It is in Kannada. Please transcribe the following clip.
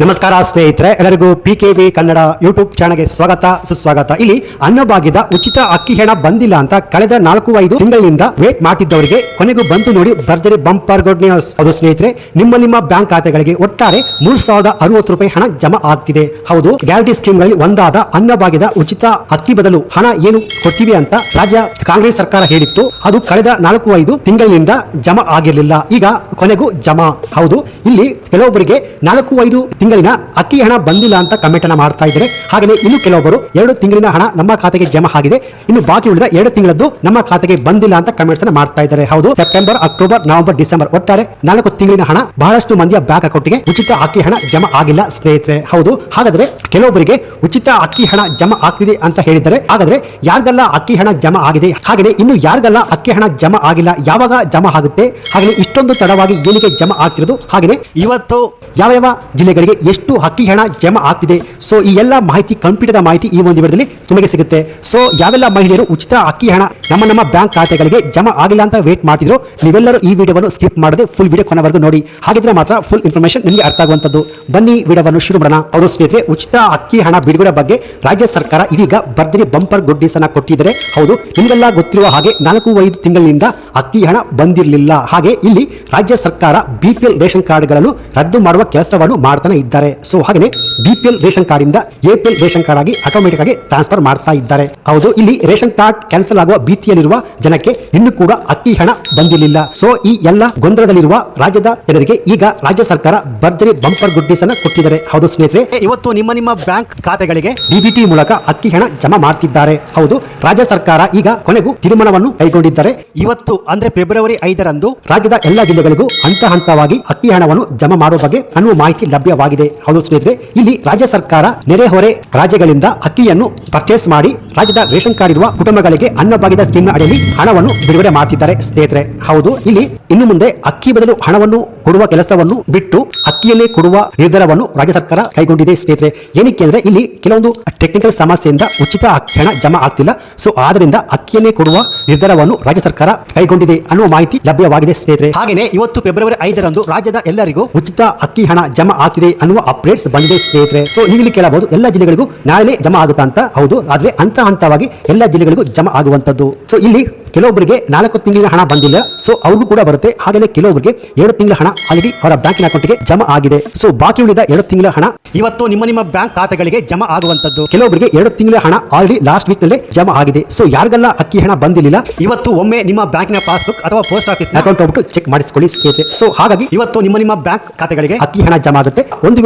ನಮಸ್ಕಾರ ಸ್ನೇಹಿತರೆ, ಎಲ್ಲರಿಗೂ PKV ಕನ್ನಡ ಯೂಟ್ಯೂಬ್ ಚಾನಲ್ಗೆ ಸ್ವಾಗತ ಸುಸ್ವಾಗತ. ಇಲ್ಲಿ ಅನ್ನಭಾಗ್ಯದ ಉಚಿತ ಅಕ್ಕಿ ಹಣ ಬಂದಿಲ್ಲ ಅಂತ ಕಳೆದ 4-5 ತಿಂಗಳಿನಿಂದ ವೇಟ್ ಮಾಡ್ತಿದ್ದವರಿಗೆ ಕೊನೆಗೂ ಬಂತು ನೋಡಿ ಭರ್ಜರಿ ಬಂಪರ್ ಗುಡ್ ನ್ಯೂಸ್. ಹೌದು ಸ್ನೇಹಿತರೆ, ನಿಮ್ಮ ಬ್ಯಾಂಕ್ ಖಾತೆಗಳಿಗೆ ಒಟ್ಟಾರೆ 3060 ರೂಪಾಯಿ ಹಣ ಜಮಾ ಆಗ್ತಿದೆ. ಹೌದು, ಗ್ಯಾರಂಟಿ ಸ್ಕೀಮ್ಗಳಲ್ಲಿ ಒಂದಾದ ಅನ್ನಭಾಗ್ಯದ ಉಚಿತ ಅಕ್ಕಿ ಬದಲು ಹಣ ಏನು ಕೊಡ್ತೀವಿ ಅಂತ ರಾಜ್ಯ ಕಾಂಗ್ರೆಸ್ ಸರ್ಕಾರ ಹೇಳಿತ್ತು. ಅದು ಕಳೆದ 4-5 ತಿಂಗಳಿನಿಂದ ಜಮಾ ಆಗಿರಲಿಲ್ಲ. ಈಗ ಕೊನೆಗೂ ಜಮಾ. ಹೌದು, ಇಲ್ಲಿ ಕೆಲವೊಬ್ಬರಿಗೆ 4-5 ತಿಂಗಳಿನ ಅಕ್ಕಿ ಹಣ ಬಂದಿಲ್ಲ ಅಂತ ಕಮೆಂಟ್ ಅನ್ನ ಮಾಡ್ತಾ ಇದ್ದಾರೆ. ಹಾಗೆ ಇನ್ನು ಕೆಲವೊಬ್ಬರು 2 ತಿಂಗಳಿನ ಹಣ ನಮ್ಮ ಖಾತೆಗೆ ಜಮಾ ಆಗಿದೆ, ಇನ್ನು ಬಾಕಿ ಉಳಿದ 2 ತಿಂಗಳದ್ದು ನಮ್ಮ ಖಾತೆಗೆ ಬಂದಿಲ್ಲ ಅಂತ ಕಮೆಂಟ್ಸ್ ಅನ್ನ ಮಾಡ್ತಾ ಇದ್ದಾರೆ. ಹೌದು, ಸೆಪ್ಟೆಂಬರ್, ಅಕ್ಟೋಬರ್, ನವೆಂಬರ್, ಡಿಸೆಂಬರ್ ಒಟ್ಟಾರೆ 4 ತಿಂಗಳಿನ ಹಣ ಬಹಳಷ್ಟು ಮಂದಿಯ ಬ್ಯಾಂಕ್ ಅಕೌಂಟ್ಗೆ ಉಚಿತ ಅಕ್ಕಿ ಹಣ ಜಮಾ ಆಗಿಲ್ಲ ಸ್ನೇಹಿತರೆ. ಹೌದು, ಹಾಗಾದ್ರೆ ಕೆಲವೊಬ್ಬರಿಗೆ ಉಚಿತ ಅಕ್ಕಿ ಹಣ ಜಮಾ ಆಗ್ತಿದೆ ಅಂತ ಹೇಳಿದ್ದಾರೆ. ಹಾಗಾದ್ರೆ ಯಾರಿಗೆಲ್ಲ ಅಕ್ಕಿ ಹಣ ಜಮಾ ಆಗಿದೆ, ಹಾಗೆ ಇನ್ನು ಯಾರಿಗೆಲ್ಲ ಅಕ್ಕಿ ಹಣ ಜಮಾ ಆಗಿಲ್ಲ, ಯಾವಾಗ ಜಮಾ ಆಗುತ್ತೆ, ಹಾಗೆ ಇಷ್ಟೊಂದು ತಡವಾಗಿ ಏನಕ್ಕೆ ಜಮಾ ಆಗ್ತಿರೋದು, ಹಾಗೆ ಇವತ್ತು ಯಾವ ಜಿಲ್ಲೆಗಳಿಗೆ ಎಷ್ಟು ಅಕ್ಕಿ ಹಣ ಜಮಾ ಆಗ್ತಿದೆ, ಸೊ ಈ ಎಲ್ಲ ಮಾಹಿತಿ, ಕಂಪ್ಲೀಟ್ ಮಾಹಿತಿ ಈ ಒಂದು ವಿಡಿಯೋದಲ್ಲಿ ನಿಮಗೆ ಸಿಗುತ್ತೆ. ಸೊ ಯಾವೆಲ್ಲ ಮಹಿಳೆಯರು ಉಚಿತ ಅಕ್ಕಿ ಹಣ ನಮ್ಮ ಬ್ಯಾಂಕ್ ಖಾತೆಗಳಿಗೆ ಜಮಾ ಆಗಿಲ್ಲ ಅಂತ ವೇಟ್ ಮಾಡ್ತಿದ್ರು, ನೀವೆಲ್ಲರೂ ಈ ವಿಡಿಯೋವನ್ನು ಸ್ಕಿಪ್ ಮಾಡದೆ ಫುಲ್ ವಿಡಿಯೋ ಕೊನೆವರೆಗೂ ನೋಡಿ. ಹಾಗಿದ್ರೆ ಮಾತ್ರ ಫುಲ್ ಇನ್ಫಾರ್ಮೇಶನ್ ನಿಮಗೆ ಅರ್ಥ ಆಗುವಂತದ್ದು. ಬನ್ನಿ ವಿಡಿಯೋವನ್ನು ಶುರು ಮಾಡೋಣ. ಅವರು ಸ್ನೇಹಿತರೆ, ಉಚಿತ ಅಕ್ಕಿ ಹಣ ಬಿಡುಗಡೆ ಬಗ್ಗೆ ರಾಜ್ಯ ಸರ್ಕಾರ ಇದೀಗ ಭರ್ಜರಿ ಬಂಪರ್ ಗುಡ್ ನ್ಯೂಸ್ ಅನ್ನ ಕೊಟ್ಟಿದ್ದಾರೆ. ಹೌದು, ನಿಮಗೆಲ್ಲ ಗೊತ್ತಿರುವ ಹಾಗೆ 4-5 ತಿಂಗಳಿನಿಂದ ಅಕ್ಕಿ ಹಣ ಬಂದಿರಲಿಲ್ಲ. ಹಾಗೆ ಇಲ್ಲಿ ರಾಜ್ಯ ಸರ್ಕಾರ BPL ರೇಷನ್ ಕಾರ್ಡ್ಗಳನ್ನು ರದ್ದು ಮಾಡುವ ಕೆಲಸವನ್ನು ಮಾಡ್ತಾನೆ ಇದ್ದಾರೆ. ಸೊ ಹಾಗೆ BPL ರೇಷನ್ ಕಾರ್ಡ್ ಇಂದ APL ರೇಷನ್ ಕಾರ್ಡ್ ಆಗಿ ಆಟೋಮೆಟಿಕ್ ಆಗಿ ಟ್ರಾನ್ಸ್ಫರ್ ಮಾಡ್ತಾ ಇದ್ದಾರೆ. ಹೌದು, ಇಲ್ಲಿ ರೇಷನ್ ಕಾರ್ಡ್ ಕ್ಯಾನ್ಸಲ್ ಆಗುವ ಭೀತಿಯಲ್ಲಿರುವ ಜನಕ್ಕೆ ಇನ್ನೂ ಕೂಡ ಅಕ್ಕಿ ಹಣ ಬಂದಿರಲಿಲ್ಲ. ಸೊ ಈ ಎಲ್ಲ ಗೊಂದಲದಲ್ಲಿರುವ ರಾಜ್ಯದ ಜನರಿಗೆ ಈಗ ರಾಜ್ಯ ಸರ್ಕಾರ ಭರ್ಜರಿ ಬಂಪರ್ ಗುಡ್ ನ್ಯೂಸ್ ಅನ್ನು ಕೊಟ್ಟಿದ್ದಾರೆ. ಹೌದು ಸ್ನೇಹಿತರೆ, ಇವತ್ತು ನಿಮ್ಮ ಬ್ಯಾಂಕ್ ಖಾತೆಗಳಿಗೆ DBT ಮೂಲಕ ಅಕ್ಕಿ ಹಣ ಜಮಾ ಮಾಡ್ತಿದ್ದಾರೆ. ಹೌದು, ರಾಜ್ಯ ಸರ್ಕಾರ ಈಗ ಕೊನೆಗೂ ತೀರ್ಮಾನವನ್ನು ಕೈಗೊಂಡಿದ್ದಾರೆ. ಇವತ್ತು ಅಂದ್ರೆ ಫೆಬ್ರವರಿ 5ರಂದು ರಾಜ್ಯದ ಎಲ್ಲ ಜಿಲ್ಲೆಗಳಿಗೂ ಹಂತವಾಗಿ ಅಕ್ಕಿ ಹಣವನ್ನು ಜಮಾ ಮಾಡುವ ಬಗ್ಗೆ ಅನ್ನುವ ಮಾಹಿತಿ ಲಭ್ಯವಾಗಿದೆ. ಹೌದು ಸ್ನೇಹಿತರೆ, ಇಲ್ಲಿ ರಾಜ್ಯ ಸರ್ಕಾರ ನೆರೆಹೊರೆ ರಾಜ್ಯಗಳಿಂದ ಅಕ್ಕಿಯನ್ನು ಪರ್ಚೇಸ್ ಮಾಡಿ ರಾಜ್ಯದ ರೇಷನ್ ಕಾರ್ಡ್ ಇರುವ ಕುಟುಂಬಗಳಿಗೆ ಅನ್ನಭಾಗ್ಯದ ಸ್ಕೀಮ್ ಅಡಿಯಲ್ಲಿ ಹಣವನ್ನು ಬಿಡುಗಡೆ ಮಾಡ್ತಿದ್ದಾರೆ ಸ್ನೇಹಿತರೆ. ಹೌದು, ಇಲ್ಲಿ ಇನ್ನು ಮುಂದೆ ಅಕ್ಕಿ ಬದಲು ಹಣವನ್ನು ಕೊಡುವ ಕೆಲಸವನ್ನು ಬಿಟ್ಟು ಅಕ್ಕಿಯನ್ನೇ ಕೊಡುವ ನಿರ್ಧಾರವನ್ನು ರಾಜ್ಯ ಸರ್ಕಾರ ಕೈಗೊಂಡಿದೆ ಸ್ನೇಹಿತರೆ. ಏನಕ್ಕೆ ಅಂದ್ರೆ ಇಲ್ಲಿ ಕೆಲವೊಂದು ಟೆಕ್ನಿಕಲ್ ಸಮಸ್ಯೆಯಿಂದ ಉಚಿತ ಅಕ್ಕಿ ಹಣ ಜಮಾ ಆಗ್ತಿಲ್ಲ. ಸೊ ಆದ್ರಿಂದ ಅಕ್ಕಿಯನ್ನೇ ಕೊಡುವ ನಿರ್ಧಾರವನ್ನು ರಾಜ್ಯ ಸರ್ಕಾರ ಕೈಗೊಂಡಿದೆ ಅನ್ನುವ ಮಾಹಿತಿ ಲಭ್ಯವಾಗಿದೆ ಸ್ನೇಹಿತರೆ. ಹಾಗೆಯೇ ಇವತ್ತು ಫೆಬ್ರವರಿ 5ರಂದು ರಾಜ್ಯದ ಎಲ್ಲರಿಗೂ ಉಚಿತ ಅಕ್ಕಿ ಹಣ ಜಮಾ ಆಗ್ತಿದೆ ಅನ್ನುವ ಅಪ್ಡೇಟ್ಸ್ ಬಂದಿದೆ ಸ್ನೇಹಿತರೆ. ಸೊ ನೀವು ಕೇಳಬಹುದು, ಎಲ್ಲ ಜಿಲ್ಲೆಗಳಿಗೂ ನಾಳೆ ಜಮಾ ಆಗುತ್ತಾ ಅಂತ. ಹೌದು, ಆದ್ರೆ ಹಂತವಾಗಿ ಎಲ್ಲ ಜಿಲ್ಲೆಗಳಿಗೂ ಜಮಾ ಆಗುವಂತದ್ದು. ಸೊ ಇಲ್ಲಿ ಕೆಲವೊಬ್ಬರಿಗೆ 4 ತಿಂಗಳಿನ ಹಣ ಬಂದಿಲ್ಲ, ಸೊ ಅವ್ರಿಗೂ ಕೂಡ ಬರುತ್ತೆ. ಹಾಗೆ ಕೆಲವೊಬ್ಬರಿಗೆ 2 ತಿಂಗಳ ಹಣ ಆಲ್ರೆಡಿ ಅವರ ಬ್ಯಾಂಕಿನ ಅಕೌಂಟ್ಗೆ ಜಮಾ ಆಗಿದೆ. ಸೊ ಬಾಕಿ ಉಳಿದ 2 ತಿಂಗಳ ಹಣ ಇವತ್ತು ನಿಮ್ಮ ಬ್ಯಾಂಕ್ ಖಾತೆಗಳಿಗೆ ಜಮಾ ಆಗುವಂತದ್ದು. ಕೆಲವೊಬ್ಬರಿಗೆ 2 ತಿಂಗಳ ಹಣ ಆಲ್ರೆಡಿ ಲಾಸ್ಟ್ ವೀಕ್ ನಲ್ಲೇ ಜಮಾ ಆಗಿದೆ. ಸೊ ಯಾರಿಗೆಲ್ಲ ಅಕ್ಕಿ ಹಣ ಬಂದಿಲ್ಲ, ಇವತ್ತು ಒಮ್ಮೆ ನಿಮ್ಮ ಬ್ಯಾಂಕಿನ ಪಾಸ್ಬುಕ್ ಅಥವಾ ಪೋಸ್ಟ್ ಆಫೀಸ್ ಅಕೌಂಟ್ ಹೋಗ್ಬಿಟ್ಟು ಚೆಕ್ ಮಾಡಿಸಿಕೊಳ್ಳಿ ಸ್ನೇಹಿತರೆ. ಸೊ ಹಾಗಾಗಿ ಇವತ್ತು ನಿಮ್ಮ ಬ್ಯಾಂಕ್ ಖಾತೆಗಳಿಗೆ ಅಕ್ಕಿ ಹಣ ಜಮಾ ಆಗುತ್ತೆ. ಒಂದು